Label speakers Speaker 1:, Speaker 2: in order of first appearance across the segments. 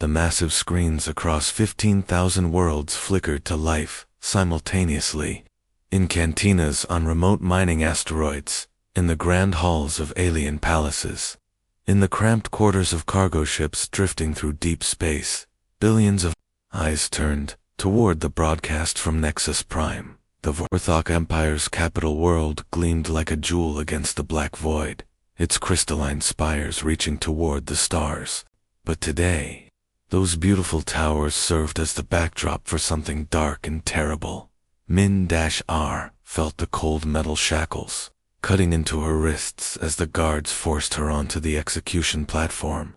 Speaker 1: The massive screens across 15,000 worlds flickered to life simultaneously. In cantinas on remote mining asteroids, in the grand halls of alien palaces, in the cramped quarters of cargo ships drifting through deep space, billions of eyes turned toward the broadcast from Nexus Prime. The Vorthok Empire's capital world gleamed like a jewel against the black void, its crystalline spires reaching toward the stars. But today, those beautiful towers served as the backdrop for something dark and terrible. Min-R felt the cold metal shackles cutting into her wrists as the guards forced her onto the execution platform.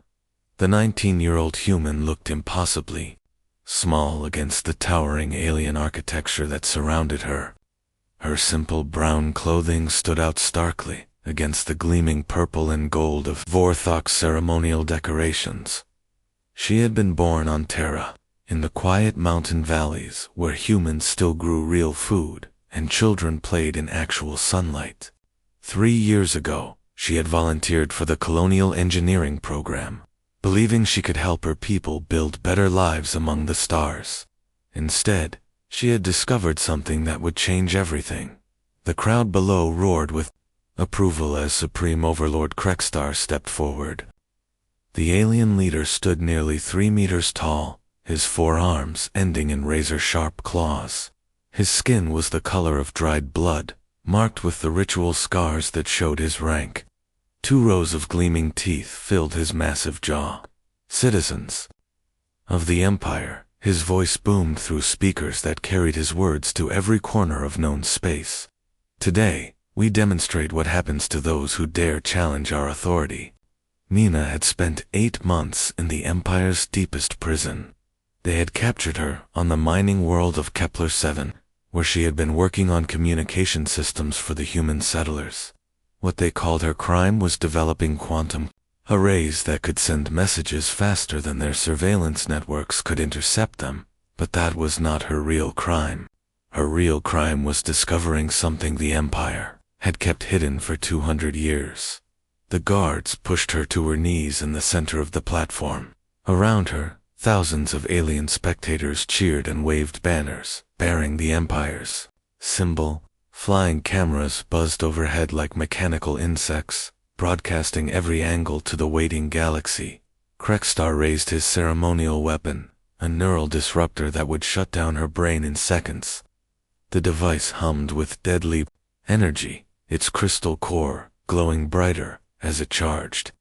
Speaker 1: The 19-year-old human looked impossibly small against the towering alien architecture that surrounded her. Her simple brown clothing stood out starkly against the gleaming purple and gold of Vorthok's ceremonial decorations. She had been born on Terra, in the quiet mountain valleys where humans still grew real food and children played in actual sunlight. 3 years ago, she had volunteered for the Colonial Engineering program, believing she could help her people build better lives among the stars. Instead, she had discovered something that would change everything. The crowd below roared with approval as Supreme Overlord Krekstar stepped forward. The alien leader stood nearly 3 meters tall, his 4 arms ending in razor-sharp claws. His skin was the color of dried blood, marked with the ritual scars that showed his rank. 2 rows of gleaming teeth filled his massive jaw. Citizens of the Empire, his voice boomed through speakers that carried his words to every corner of known space. Today, we demonstrate what happens to those who dare challenge our authority. Mina had spent 8 months in the Empire's deepest prison. They had captured her on the mining world of Kepler-7, where she had been working on communication systems for the human settlers. What they called her crime was developing quantum arrays that could send messages faster than their surveillance networks could intercept them, but that was not her real crime. Her real crime was discovering something the Empire had kept hidden for 200 years. The guards pushed her to her knees in the center of the platform. Around her, thousands of alien spectators cheered and waved banners bearing the Empire's symbol. Flying cameras buzzed overhead like mechanical insects, broadcasting every angle to the waiting galaxy. Krekstar raised his ceremonial weapon, a neural disruptor that would shut down her brain in seconds. The device hummed with deadly energy, its crystal core glowing brighter as it charged.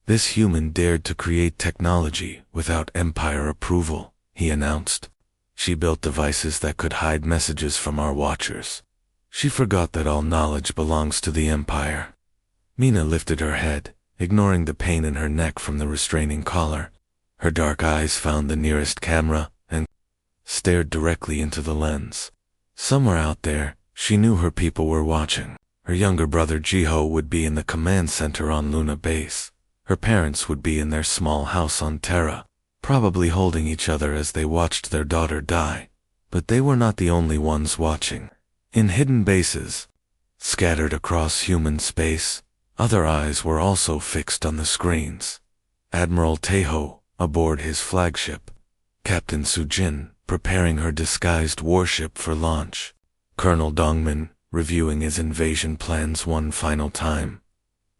Speaker 1: This human dared to create technology without Empire approval, he announced. She built devices that could hide messages from our watchers. She forgot that all knowledge belongs to the Empire. Mina lifted her head, ignoring the pain in her neck from the restraining collar. Her dark eyes found the nearest camera and stared directly into the lens. Somewhere out there, she knew her people were watching. Her younger brother Jiho would be in the command center on Luna Base. Her parents would be in their small house on Terra, probably holding each other as they watched their daughter die. But they were not the only ones watching. In hidden bases, scattered across human space, other eyes were also fixed on the screens. Admiral Teho, aboard his flagship. Captain Sujin, preparing her disguised warship for launch. Colonel Dongmin, reviewing his invasion plans one final time.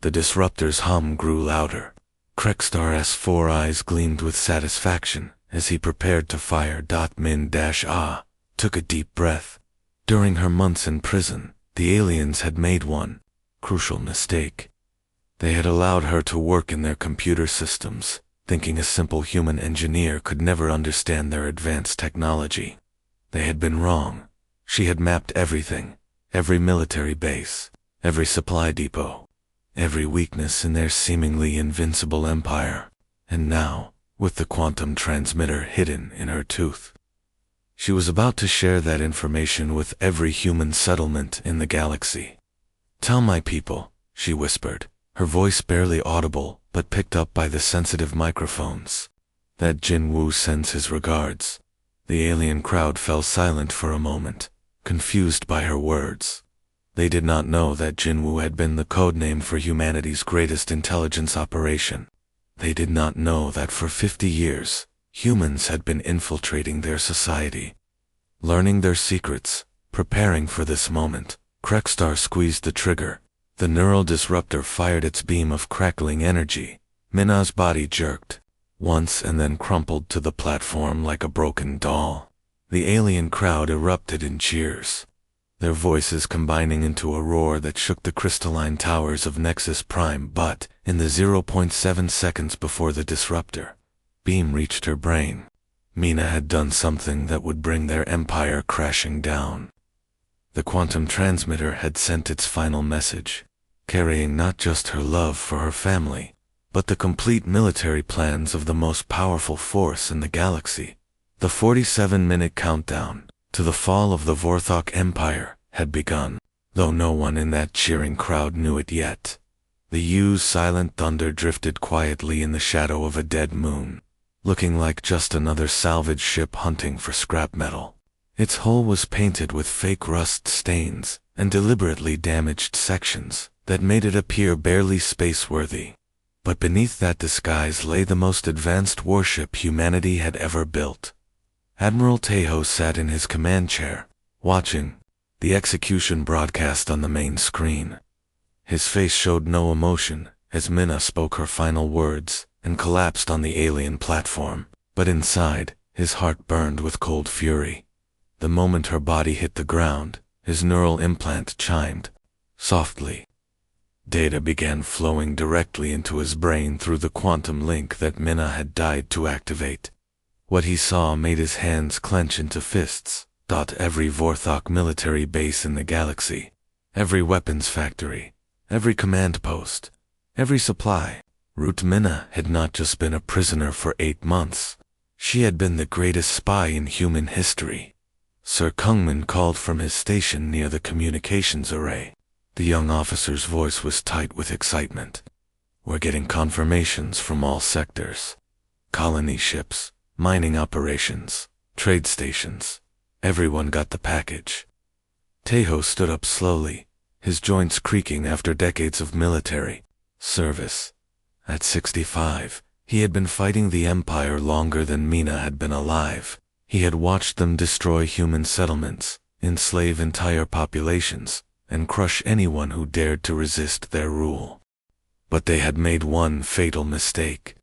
Speaker 1: The disruptor's hum grew louder. Krekstar's 4 eyes gleamed with satisfaction as he prepared to fire. Min-Ah took a deep breath. During her months in prison, the aliens had made one crucial mistake. They had allowed her to work in their computer systems, thinking a simple human engineer could never understand their advanced technology. They had been wrong. She had mapped everything, every military base, every supply depot, every weakness in their seemingly invincible empire. And now, with the quantum transmitter hidden in her tooth, she was about to share that information with every human settlement in the galaxy. "Tell my people," she whispered, her voice barely audible but picked up by the sensitive microphones, "that Jin Wu sends his regards." The alien crowd fell silent for a moment, confused by her words. They did not know that Jin Wu had been the codename for humanity's greatest intelligence operation. They did not know that for 50 years, Humans had been infiltrating their society, learning their secrets, preparing for this moment. Krekstar squeezed the trigger. The neural disruptor fired its beam of crackling energy. Minna's body jerked once and then crumpled to the platform like a broken doll. The alien crowd erupted in cheers, their voices combining into a roar that shook the crystalline towers of Nexus Prime. But, in the 0.7 seconds before the disruptor beam reached her brain, Mina had done something that would bring their empire crashing down. The quantum transmitter had sent its final message, carrying not just her love for her family, but the complete military plans of the most powerful force in the galaxy. The 47-minute countdown to the fall of the Vorthok Empire had begun, though no one in that cheering crowd knew it yet. The U's silent thunder drifted quietly in the shadow of a dead moon, looking like just another salvage ship hunting for scrap metal. Its hull was painted with fake rust stains and deliberately damaged sections that made it appear barely space-worthy. But beneath that disguise lay the most advanced warship humanity had ever built. Admiral Tejo sat in his command chair, watching the execution broadcast on the main screen. His face showed no emotion as Minna spoke her final words and collapsed on the alien platform, but inside, his heart burned with cold fury. The moment her body hit the ground, his neural implant chimed softly. Data began flowing directly into his brain through the quantum link that Minna had died to activate. What he saw made his hands clench into fists. Every Vorthok military base in the galaxy, every weapons factory, every command post, every supply route. Minna had not just been a prisoner for 8 months. She had been the greatest spy in human history. Sir Kungman called from his station near the communications array. The young officer's voice was tight with excitement. We're getting confirmations from all sectors. Colony ships, mining operations, trade stations. Everyone got the package. Tejo stood up slowly, his joints creaking after decades of military service. At 65, he had been fighting the Empire longer than Mina had been alive. He had watched them destroy human settlements, enslave entire populations, and crush anyone who dared to resist their rule. But they had made one fatal mistake.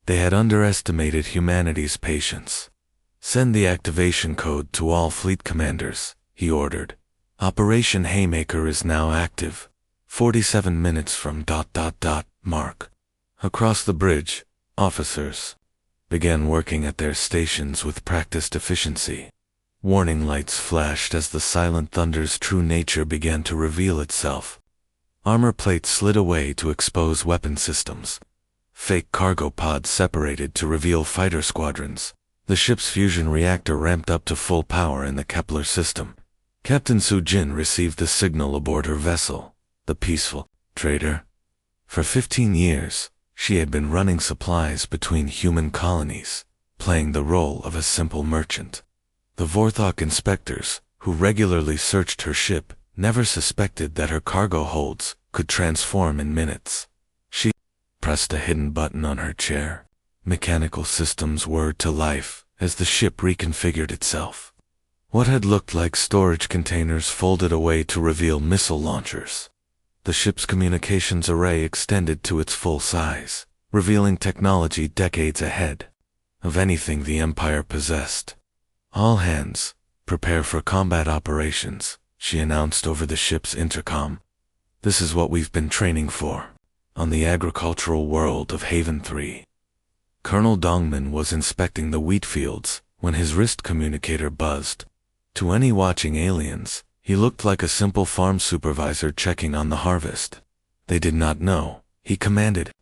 Speaker 1: They had underestimated humanity's patience. Send the activation code to all fleet commanders, he ordered. Operation Haymaker is now active. 47 minutes from ... mark. Across the bridge, officers began working at their stations with practiced efficiency. Warning lights flashed as the silent thunder's true nature began to reveal itself. Armor plates slid away to expose weapon systems. Fake cargo pods separated to reveal fighter squadrons. The ship's fusion reactor ramped up to full power in the Kepler system. Captain Sujin received the signal aboard her vessel, the Peaceful Trader. For 15 years, she had been running supplies between human colonies, playing the role of a simple merchant. The Vorthok inspectors, who regularly searched her ship, never suspected that her cargo holds could transform in minutes. She pressed a hidden button on her chair. Mechanical systems whirred to life as the ship reconfigured itself. What had looked like storage containers folded away to reveal missile launchers. The ship's communications array extended to its full size, revealing technology decades ahead of anything the Empire possessed. All hands, prepare for combat operations, she announced over the ship's intercom. This is what we've been training for, on the agricultural world of Haven 3. Colonel Dongman was inspecting the wheat fields when his wrist communicator buzzed. To any watching aliens, he looked like a simple farm supervisor checking on the harvest. They did not know, he commanded,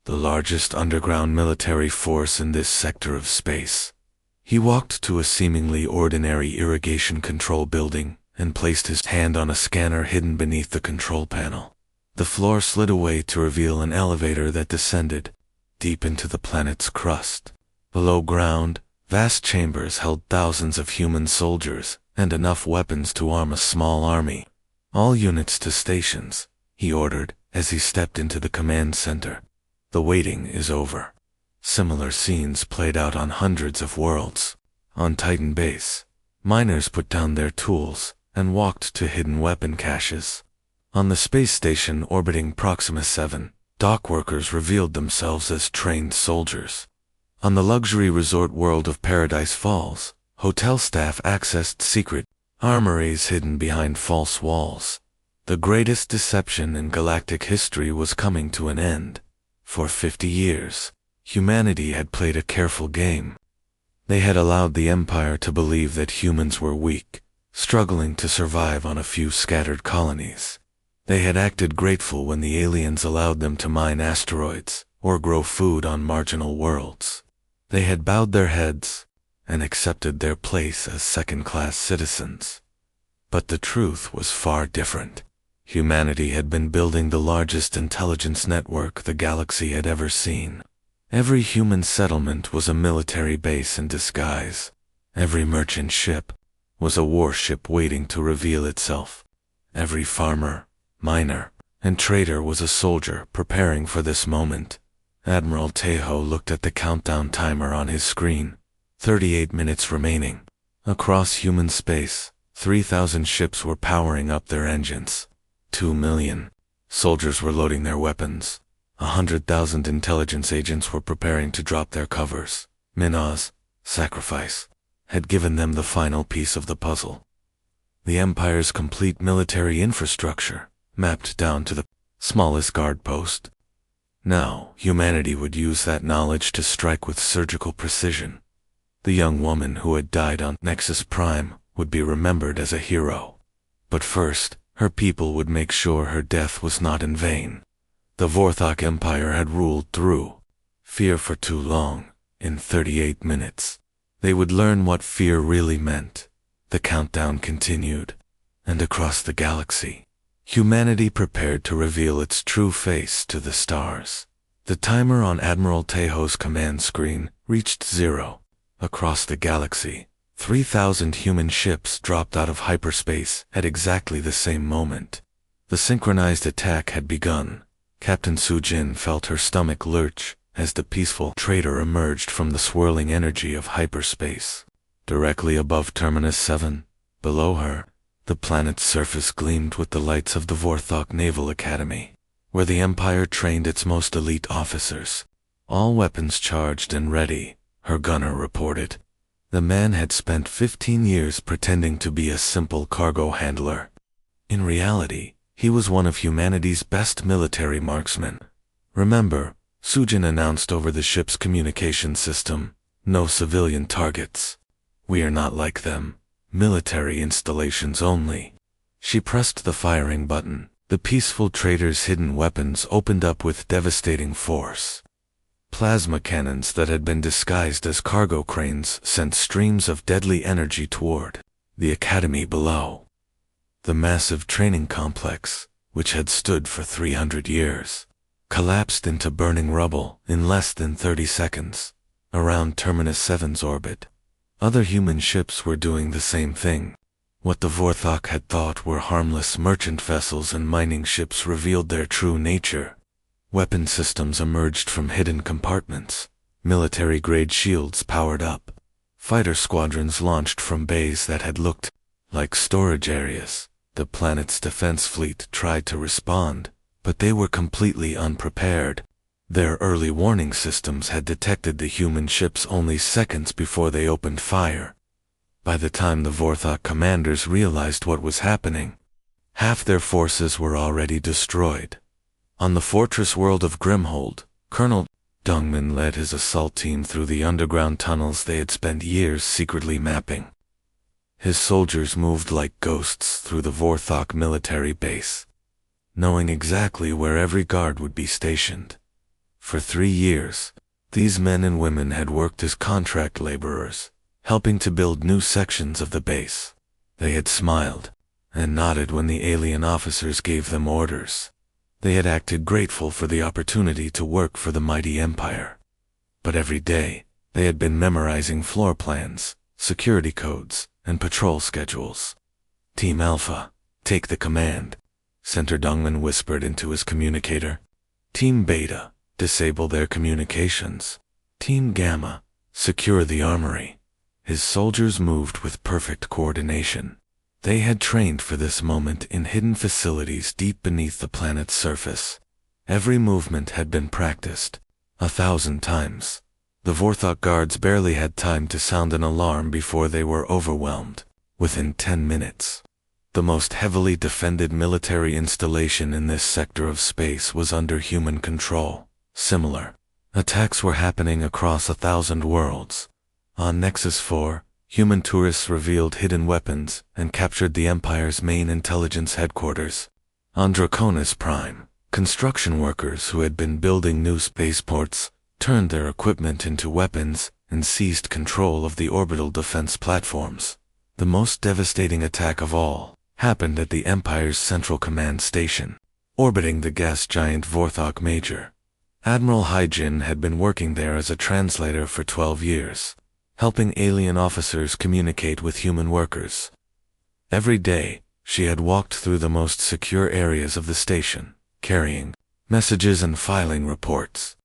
Speaker 1: the largest underground military force in this sector of space. He walked to a seemingly ordinary irrigation control building and placed his hand on a scanner hidden beneath the control panel. The floor slid away to reveal an elevator that descended deep into the planet's crust. Below ground, vast chambers held thousands of human soldiers and enough weapons to arm a small army. All units to stations, he ordered as he stepped into the command center. The waiting is over. Similar scenes played out on hundreds of worlds. On Titan Base, miners put down their tools and walked to hidden weapon caches. On the space station orbiting Proxima 7, dock workers revealed themselves as trained soldiers. On the luxury resort world of Paradise Falls, hotel staff accessed secret armories hidden behind false walls. The greatest deception in galactic history was coming to an end. For 50 years, humanity had played a careful game. They had allowed the Empire to believe that humans were weak, struggling to survive on a few scattered colonies. They had acted grateful when the aliens allowed them to mine asteroids or grow food on marginal worlds. They had bowed their heads and accepted their place as second-class citizens. But the truth was far different. Humanity had been building the largest intelligence network the galaxy had ever seen. Every human settlement was a military base in disguise. Every merchant ship was a warship waiting to reveal itself. Every farmer, miner, and trader was a soldier preparing for this moment. Admiral Tejo looked at the countdown timer on his screen. 38 minutes remaining. Across human space, 3,000 ships were powering up their engines. 2 million soldiers were loading their weapons. 100,000 intelligence agents were preparing to drop their covers. Minaz, sacrifice, had given them the final piece of the puzzle. The Empire's complete military infrastructure, mapped down to the smallest guard post. Now, humanity would use that knowledge to strike with surgical precision. The young woman who had died on Nexus Prime would be remembered as a hero. But first, her people would make sure her death was not in vain. The Vorthok Empire had ruled through fear for too long. In 38 minutes, they would learn what fear really meant. The countdown continued, and across the galaxy, humanity prepared to reveal its true face to the stars. The timer on Admiral Tejo's command screen reached 0. Across the galaxy, 3,000 human ships dropped out of hyperspace at exactly the same moment. The synchronized attack had begun. Captain Sujin felt her stomach lurch as the peaceful trader emerged from the swirling energy of hyperspace. Directly above Terminus 7, below her, the planet's surface gleamed with the lights of the Vorthok Naval Academy, where the Empire trained its most elite officers. All weapons charged and ready, her gunner reported. The man had spent 15 years pretending to be a simple cargo handler. In reality, he was one of humanity's best military marksmen. Remember, Sujin announced over the ship's communication system, "No civilian targets. We are not like them. Military installations only." She pressed the firing button. The peaceful trader's hidden weapons opened up with devastating force. Plasma cannons that had been disguised as cargo cranes sent streams of deadly energy toward the academy below. The massive training complex, which had stood for 300 years, collapsed into burning rubble in less than 30 seconds, around Terminus 7's orbit. Other human ships were doing the same thing. What the Vorthok had thought were harmless merchant vessels and mining ships revealed their true nature. Weapon systems emerged from hidden compartments. Military-grade shields powered up. Fighter squadrons launched from bays that had looked like storage areas. The planet's defense fleet tried to respond, but they were completely unprepared. Their early warning systems had detected the human ships only seconds before they opened fire. By the time the Vorthok commanders realized what was happening, half their forces were already destroyed. On the fortress world of Grimhold, Colonel Dungman led his assault team through the underground tunnels they had spent years secretly mapping. His soldiers moved like ghosts through the Vorthok military base, knowing exactly where every guard would be stationed. For 3 years, these men and women had worked as contract laborers, helping to build new sections of the base. They had smiled and nodded when the alien officers gave them orders. They had acted grateful for the opportunity to work for the mighty Empire. But every day, they had been memorizing floor plans, security codes, and patrol schedules. "Team Alpha, take the command," Center Dungman whispered into his communicator. "Team Beta, disable their communications. Team Gamma, secure the armory. His soldiers moved with perfect coordination. They had trained for this moment in hidden facilities deep beneath the planet's surface. Every movement had been practiced 1,000 times. The Vorthok guards barely had time to sound an alarm before they were overwhelmed. Within 10 minutes, the most heavily defended military installation in this sector of space was under human control. Similar attacks were happening across 1,000 worlds. On Nexus 4, human tourists revealed hidden weapons and captured the Empire's main intelligence headquarters. On Draconis Prime, construction workers who had been building new spaceports turned their equipment into weapons and seized control of the orbital defense platforms. The most devastating attack of all happened at the Empire's Central Command Station, orbiting the gas giant Vorthok Major. Admiral Hyjin had been working there as a translator for 12 years, helping alien officers communicate with human workers. Every day, she had walked through the most secure areas of the station, carrying messages and filing reports.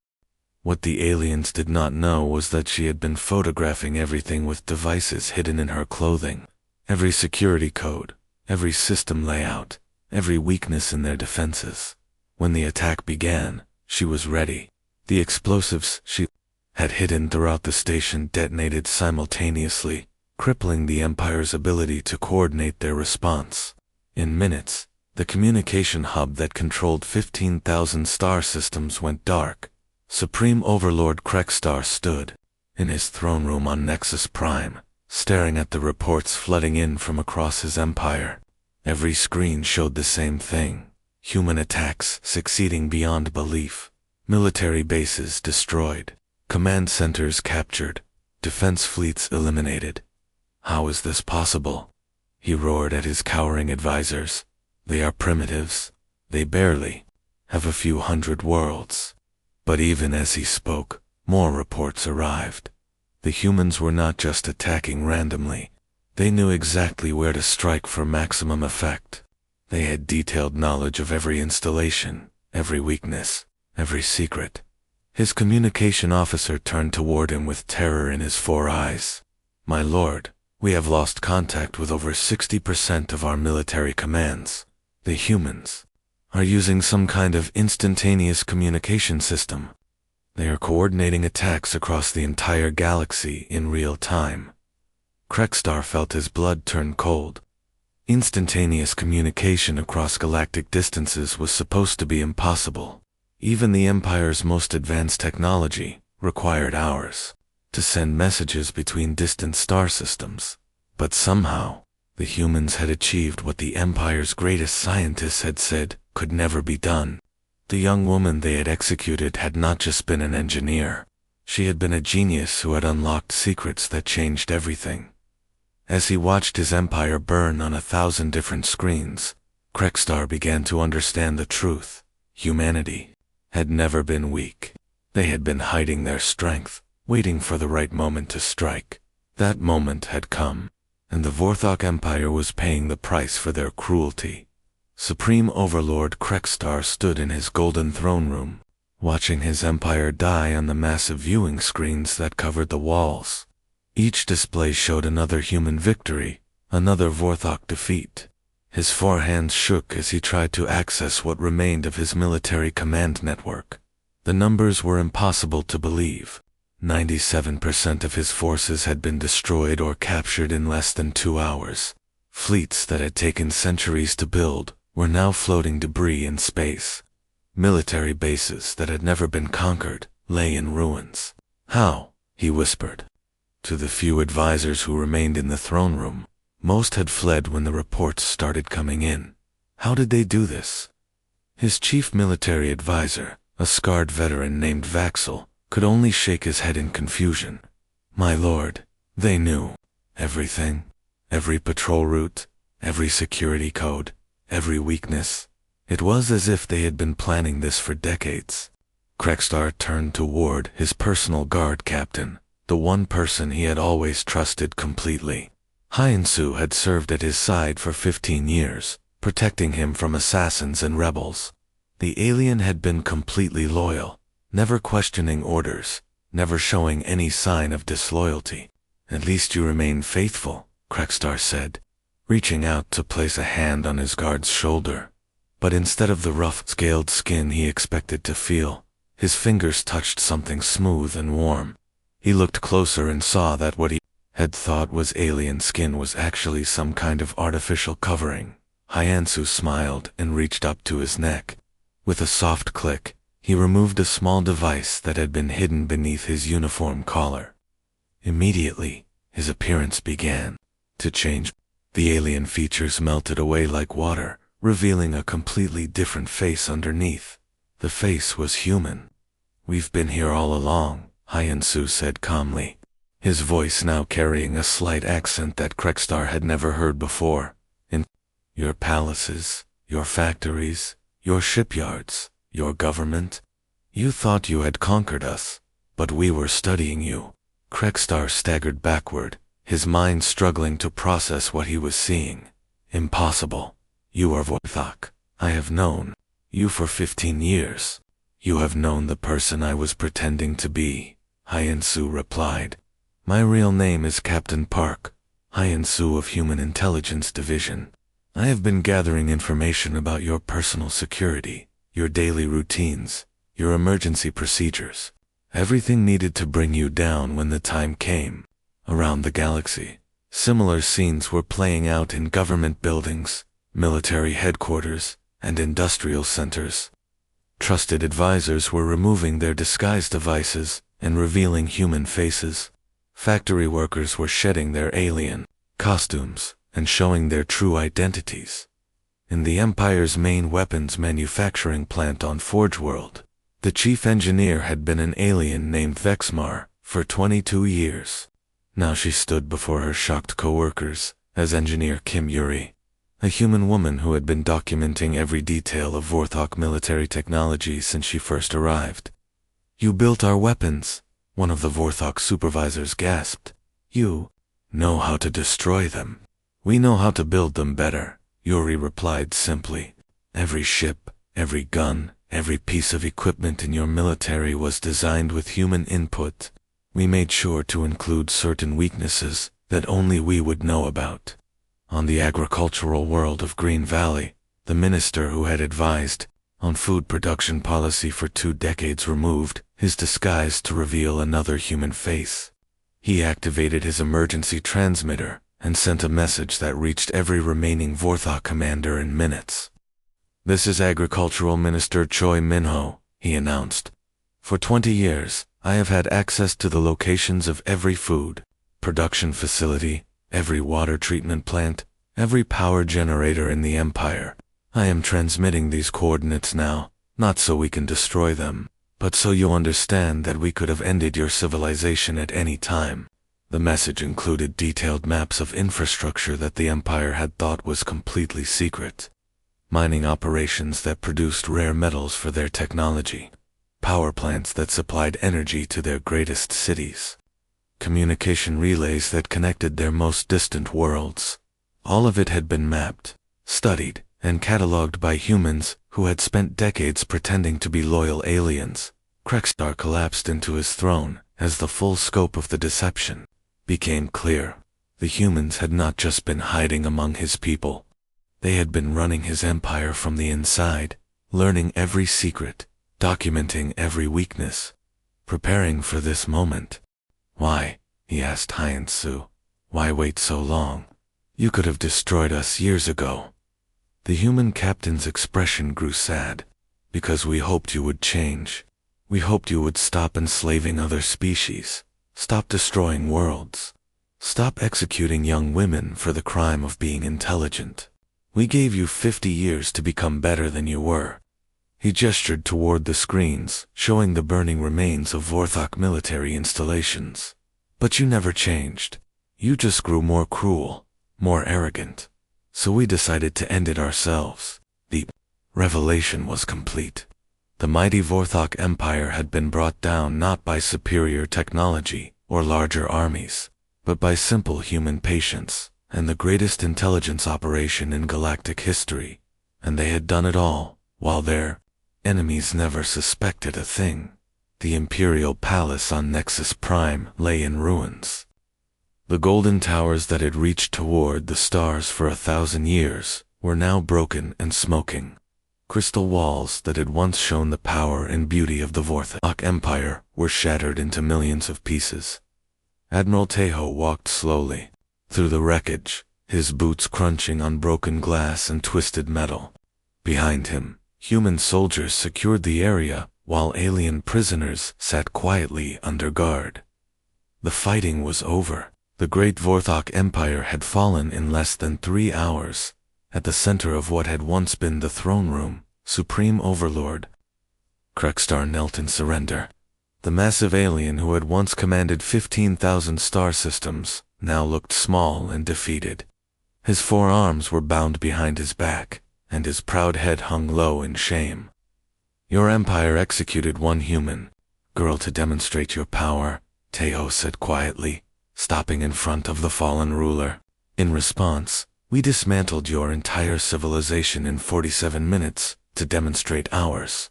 Speaker 1: What the aliens did not know was that she had been photographing everything with devices hidden in her clothing. Every security code, every system layout, every weakness in their defenses. When the attack began, she was ready. The explosives she had hidden throughout the station detonated simultaneously, crippling the Empire's ability to coordinate their response. In minutes, the communication hub that controlled 15,000 star systems went dark. Supreme Overlord Krekstar stood in his throne room on Nexus Prime, staring at the reports flooding in from across his empire. Every screen showed the same thing: human attacks succeeding beyond belief, military bases destroyed, command centers captured, defense fleets eliminated. How is this possible? He roared at his cowering advisors. They are primitives. They barely have a few hundred worlds. But even as he spoke, more reports arrived. The humans were not just attacking randomly. They knew exactly where to strike for maximum effect. They had detailed knowledge of every installation, every weakness, every secret. His communication officer turned toward him with terror in his 4 eyes. "My lord, we have lost contact with over 60% of our military commands. The humans are using some kind of instantaneous communication system. They are coordinating attacks across the entire galaxy in real time." Krekstar felt his blood turn cold. Instantaneous communication across galactic distances was supposed to be impossible. Even the Empire's most advanced technology required hours to send messages between distant star systems. But somehow, the humans had achieved what the Empire's greatest scientists had said could never be done. The young woman they had executed had not just been an engineer. She had been a genius who had unlocked secrets that changed everything. As he watched his empire burn on 1,000 different screens, Krekstar began to understand the truth. Humanity had never been weak. They had been hiding their strength, waiting for the right moment to strike. That moment had come, and the Vorthok Empire was paying the price for their cruelty. Supreme Overlord Krekstar stood in his golden throne room, watching his empire die on the massive viewing screens that covered the walls. Each display showed another human victory, another Vorthok defeat. His 4 hands shook as he tried to access what remained of his military command network. The numbers were impossible to believe. 97% of his forces had been destroyed or captured in less than 2 hours. Fleets that had taken centuries to build were now floating debris in space. Military bases that had never been conquered lay in ruins. "How?" he whispered to the few advisors who remained in the throne room. Most had fled when the reports started coming in. How did they do this? His chief military advisor, a scarred veteran named Vaxel, could only shake his head in confusion. "My lord, they knew everything. Every patrol route, every security code, every weakness. It was as if they had been planning this for decades." Krekstar turned toward his personal guard captain, the one person he had always trusted completely. Hyensu had served at his side for 15 years, protecting him from assassins and rebels. The alien had been completely loyal, never questioning orders, never showing any sign of disloyalty. At least you remain faithful, Crextar said, reaching out to place a hand on his guard's shoulder. But instead of the rough, scaled skin he expected to feel, his fingers touched something smooth and warm. He looked closer and saw that what he had thought was alien skin was actually some kind of artificial covering. Hyansu smiled and reached up to his neck. With a soft click, he removed a small device that had been hidden beneath his uniform collar. Immediately, his appearance began to change. The alien features melted away like water, revealing a completely different face underneath. The face was human. "We've been here all along," Hyansu said calmly, his voice now carrying a slight accent that Crextar had never heard before. "In your palaces, your factories, your shipyards, your government. You thought you had conquered us, but we were studying you." Crextar staggered backward, his mind struggling to process what he was seeing. "Impossible. You are Vorthok. I have known you for 15 years. You have known the person I was pretending to be," Hyansu replied. "My real name is Captain Park, Hyansu of Human Intelligence Division. I have been gathering information about your personal security, your daily routines, your emergency procedures, everything needed to bring you down when the time came." Around the galaxy, similar scenes were playing out in government buildings, military headquarters, and industrial centers. Trusted advisors were removing their disguise devices and revealing human faces. Factory workers were shedding their alien costumes and showing their true identities. In the Empire's main weapons manufacturing plant on Forge World, the chief engineer had been an alien named Vexmar for 22 years. Now she stood before her shocked co-workers as Engineer Kim Yuri, a human woman who had been documenting every detail of Vorthok military technology since she first arrived. "You built our weapons," one of the Vorthok supervisors gasped. "You know how to destroy them." "We know how to build them better," Yuri replied simply. "Every ship, every gun, every piece of equipment in your military was designed with human input. We made sure to include certain weaknesses that only we would know about." On the agricultural world of Green Valley, the minister who had advised on food production policy for 2 decades removed his disguise to reveal another human face. He activated his emergency transmitter and sent a message that reached every remaining Vorthok commander in minutes. "This is Agricultural Minister Choi Minho," he announced. "For 20 years, I have had access to the locations of every food production facility, every water treatment plant, every power generator in the Empire. I am transmitting these coordinates now, not so we can destroy them, but so you understand that we could have ended your civilization at any time." The message included detailed maps of infrastructure that the Empire had thought was completely secret. Mining operations that produced rare metals for their technology. Power plants that supplied energy to their greatest cities. Communication relays that connected their most distant worlds. All of it had been mapped, studied, and catalogued by humans who had spent decades pretending to be loyal aliens. Crextar collapsed into his throne as the full scope of the deception became clear. The humans had not just been hiding among his people. They had been running his empire from the inside, learning every secret, documenting every weakness, preparing for this moment. "Why?" he asked Hyansu. "Why wait so long? You could have destroyed us years ago." The human captain's expression grew sad. "Because we hoped you would change. We hoped you would stop enslaving other species, stop destroying worlds, stop executing young women for the crime of being intelligent. We gave you 50 years to become better than you were." He gestured toward the screens, showing the burning remains of Vorthok military installations. "But you never changed. You just grew more cruel, more arrogant. So we decided to end it ourselves." The revelation was complete. The mighty Vorthok Empire had been brought down not by superior technology or larger armies, but by simple human patience and the greatest intelligence operation in galactic history. And they had done it all while their enemies never suspected a thing. The Imperial Palace on Nexus Prime lay in ruins. The golden towers that had reached toward the stars for 1,000 years were now broken and smoking. Crystal walls that had once shown the power and beauty of the Vorthok Empire were shattered into millions of pieces. Admiral Tejo walked slowly through the wreckage, his boots crunching on broken glass and twisted metal. Behind him, human soldiers secured the area, while alien prisoners sat quietly under guard. The fighting was over. The great Vorthok Empire had fallen in less than 3 hours. At the center of what had once been the throne room, Supreme Overlord Krexstar knelt in surrender. The massive alien who had once commanded 15,000 star systems now looked small and defeated. His 4 arms were bound behind his back, and his proud head hung low in shame. Your empire executed one human girl to demonstrate your power, Tejo said quietly, stopping in front of the fallen ruler. In response, we dismantled your entire civilization in 47 minutes to demonstrate ours.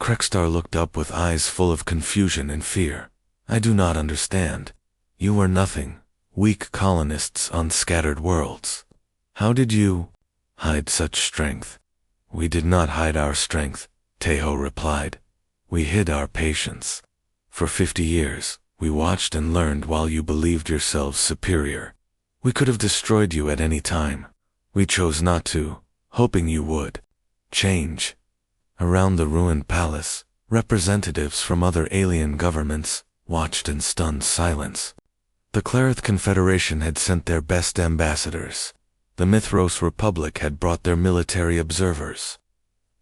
Speaker 1: Krexstar looked up with eyes full of confusion and fear. I do not understand. You were nothing, weak colonists on scattered worlds. How did you hide such strength? We did not hide our strength, Tejo replied. We hid our patience. For 50 years, we watched and learned while you believed yourselves superior. We could have destroyed you at any time. We chose not to, hoping you would change. Around the ruined palace, representatives from other alien governments watched in stunned silence. The Clarith Confederation had sent their best ambassadors. The Mithros Republic had brought their military observers.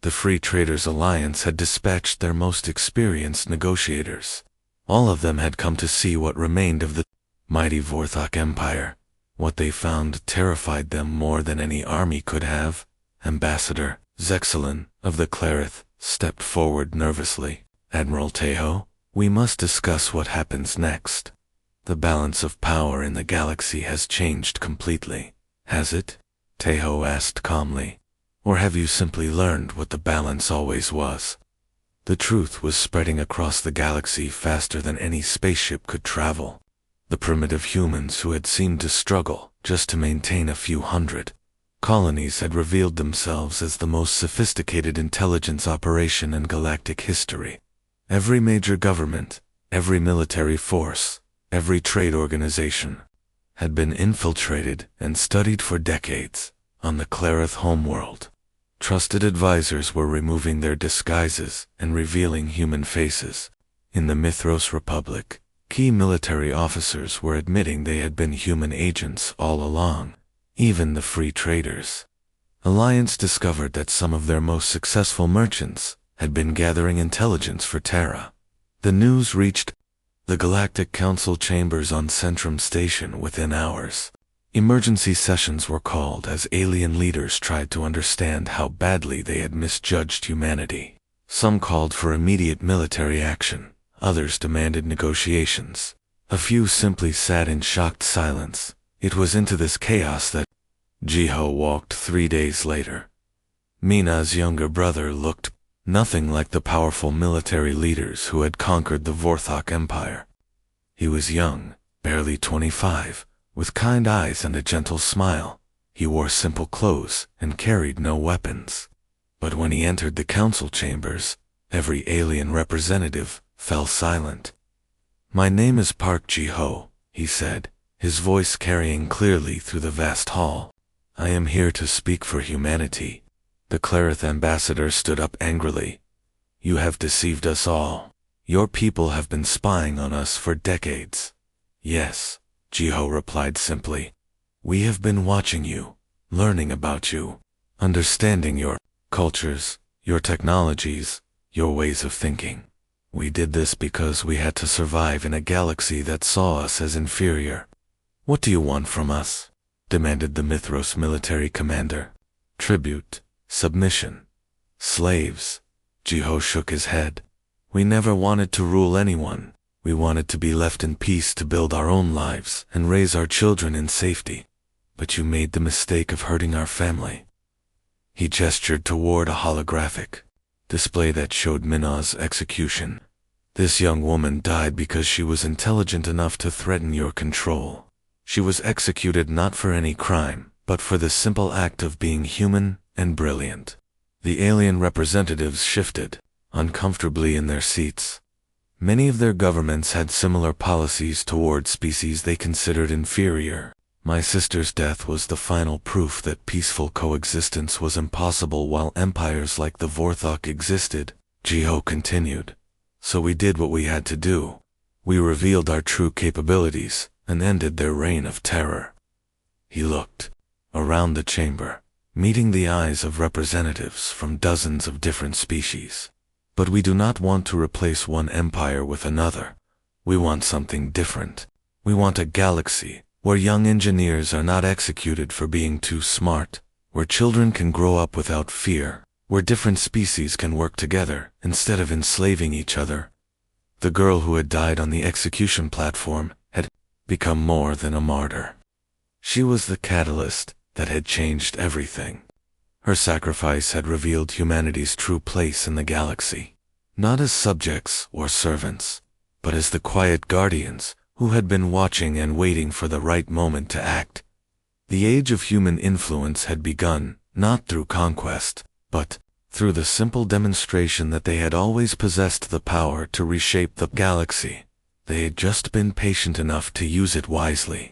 Speaker 1: The Free Traders Alliance had dispatched their most experienced negotiators. All of them had come to see what remained of the mighty Vorthok Empire. What they found terrified them more than any army could have. Ambassador Zexelin of the Clarith stepped forward nervously. Admiral Tejo, we must discuss what happens next. The balance of power in the galaxy has changed completely. Has it? Tejo asked calmly. Or have you simply learned what the balance always was? The truth was spreading across the galaxy faster than any spaceship could travel. The primitive humans who had seemed to struggle just to maintain a few hundred colonies had revealed themselves as the most sophisticated intelligence operation in galactic history. Every major government, every military force, every trade organization had been infiltrated and studied for decades on the Clarith homeworld. Trusted advisors were removing their disguises and revealing human faces. In the Mithros Republic, key military officers were admitting they had been human agents all along. Even the free traders. Alliance discovered that some of their most successful merchants had been gathering intelligence for Terra. The news reached the Galactic Council chambers on Centrum Station within hours. Emergency sessions were called as alien leaders tried to understand how badly they had misjudged humanity. Some called for immediate military action, others demanded negotiations. A few simply sat in shocked silence. It was into this chaos that Jiho walked 3 days later. Mina's younger brother looked nothing like the powerful military leaders who had conquered the Vorthok Empire. He was young, barely 25, with kind eyes and a gentle smile. He wore simple clothes and carried no weapons. But when he entered the council chambers, every alien representative fell silent. My name is Park Jiho, he said, his voice carrying clearly through the vast hall. I am here to speak for humanity. The Clarith ambassador stood up angrily. You have deceived us all. Your people have been spying on us for decades. Yes, Jiho replied simply. We have been watching you, learning about you, understanding your cultures, your technologies, your ways of thinking. We did this because we had to survive in a galaxy that saw us as inferior. What do you want from us? Demanded the Mithros military commander. Tribute, submission, slaves. Jiho shook his head. We never wanted to rule anyone. We wanted to be left in peace to build our own lives and raise our children in safety. But you made the mistake of hurting our family. He gestured toward a holographic display that showed Mina's execution. This young woman died because she was intelligent enough to threaten your control. She was executed not for any crime, but for the simple act of being human and brilliant. The alien representatives shifted uncomfortably in their seats. Many of their governments had similar policies toward species they considered inferior. My sister's death was the final proof that peaceful coexistence was impossible while empires like the Vorthok existed, Jiho continued. So we did what we had to do. We revealed our true capabilities and ended their reign of terror. He looked around the chamber, meeting the eyes of representatives from dozens of different species. But we do not want to replace one empire with another. We want something different. We want a galaxy where young engineers are not executed for being too smart, where children can grow up without fear, where different species can work together instead of enslaving each other. The girl who had died on the execution platform had become more than a martyr. She was the catalyst that had changed everything. Her sacrifice had revealed humanity's true place in the galaxy, not as subjects or servants, but as the quiet guardians who had been watching and waiting for the right moment to act. The age of human influence had begun, not through conquest, but through the simple demonstration that they had always possessed the power to reshape the galaxy. They had just been patient enough to use it wisely.